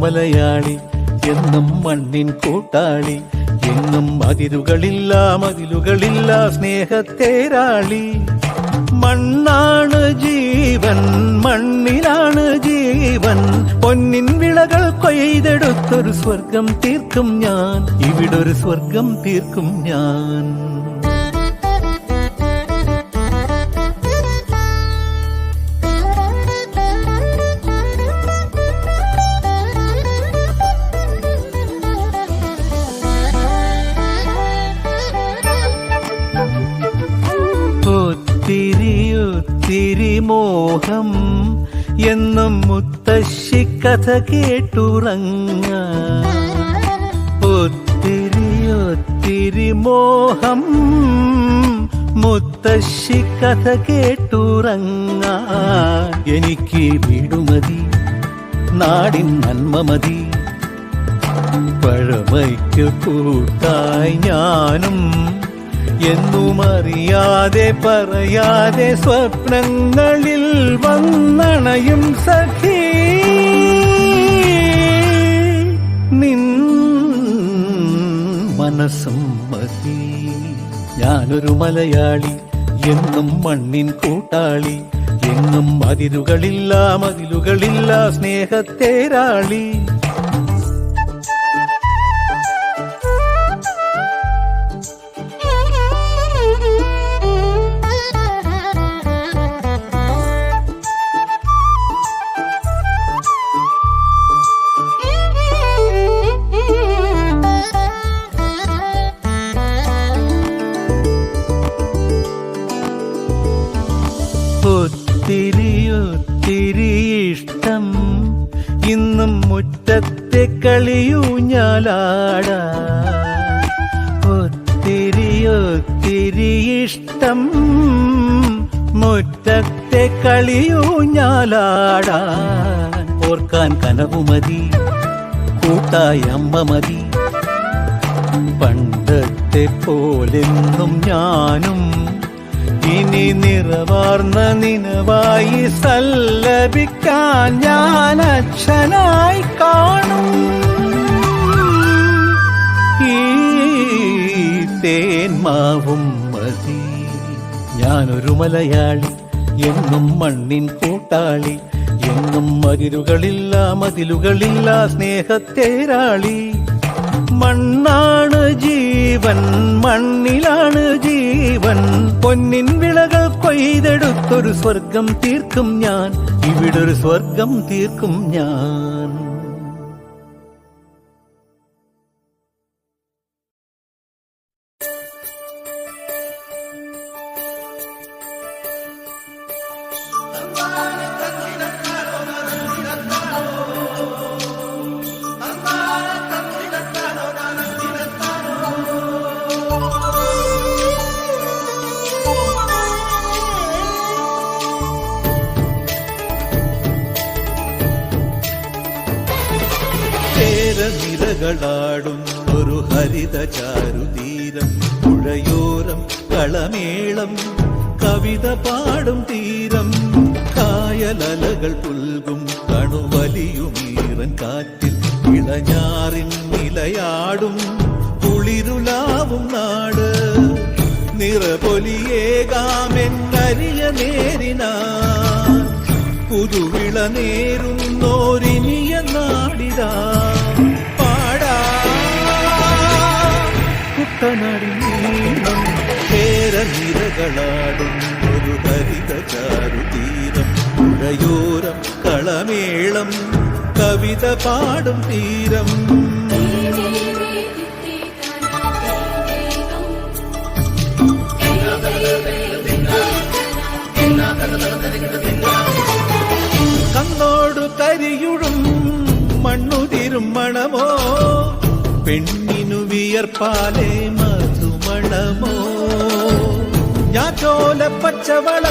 മലയാളി, എന്നും മണ്ണിൻ കൂട്ടാളി, എങ്ങും മതിലുകളില്ല സ്നേഹത്തേരാളി. മണ്ണാണ് ജീവൻ, മണ്ണിലാണ് ജീവൻ, പൊന്നിൻ വിളകൾ കൊയ്തെടുത്തൊരു സ്വർഗം തീർക്കും ഞാൻ, ഇവിടൊരു സ്വർഗം തീർക്കും ഞാൻ. ഒത്തിരി മോഹം എന്നും മുത്തശ്ശി കഥ കേട്ടുറങ്ങ. ഒത്തിരി മോഹം മുത്തശ്ശി കഥ കേട്ടുറങ്ങ. എനിക്ക് വീടുമതി, നാടിൻ നന്മ മതി, പഴമയ്ക്ക് കൂട്ടായി ഞാനും എന്നും അറിയാതെ പറയാതെ സ്വപ്നങ്ങളിൽ വന്നണയും സഖി. നിൻ മനസ്സും മതി. ഞാനൊരു മലയാളി, എന്നും മണ്ണിൻ കൂട്ടാളി, എങ്ങും മതിലുകളില്ല സ്നേഹത്തേരാളി. ഒത്തിരി ഇഷ്ടം ഇന്നും മുറ്റത്തെ കളിയൂഞ്ഞാലാട. ഒത്തിരി ഇഷ്ടം മുറ്റത്തെ കളിയൂഞ്ഞാലാടാൻ. ഓർക്കാൻ കനവുമതി, കൂട്ടായ അമ്മ മതി, പണ്ടത്തെ പോലെന്നും ഞാനും ഇനി നിറവാർന്ന നിനവായി സല്ലപിക്കാൻ ഞാൻ അച്ഛനായി കാണും. ഈ തേന്മാവും മതി. ഞാനൊരു മലയാളി, എന്നും മണ്ണിൻ കൂട്ടാളി, എങ്ങും മതിലുകളില്ല സ്നേഹത്തേരാളി. മണ്ണാണ് ജീവൻ, മണ്ണിലാണ് ജീവൻ, പൊന്നിൻ വിളകൾ കൊയ്തെടുത്തൊരു സ്വർഗം തീർക്കും ഞാൻ, ഇവിടൊരു സ്വർഗം തീർക്കും ഞാൻ. നിരകളാടും ഒരു ഹരിത ചാരുതീരം, പുഴയോരം കളമേളം കവിത പാടും തീരം, കായലലകൾ പുൽകും കണുവലിയുമീറൻ കാറ്റിൽ, ഇളഞ്ഞാറിൻ നിലയാടും കുളിരുലാവും നാട്, നിറപൊലിയേകാമെന്നരിയ നേരിനാ പുതുവിള നേരുന്നോരിനിയ നാടിതാ. കുട്ടനാടിനീളം നിരകളാടും ഒരു ഹരിത ചാരുതീരം, പുഴയോരം കളമേളം കവിത പാടും തീരം. കണ്ണോടു കരിയുഴും മണ്ണുതിരും മണമോ, പെണ്ണിനു വിയർപ്പാലേ മധുമണമോ, ഞാറ്റോല പച്ചവള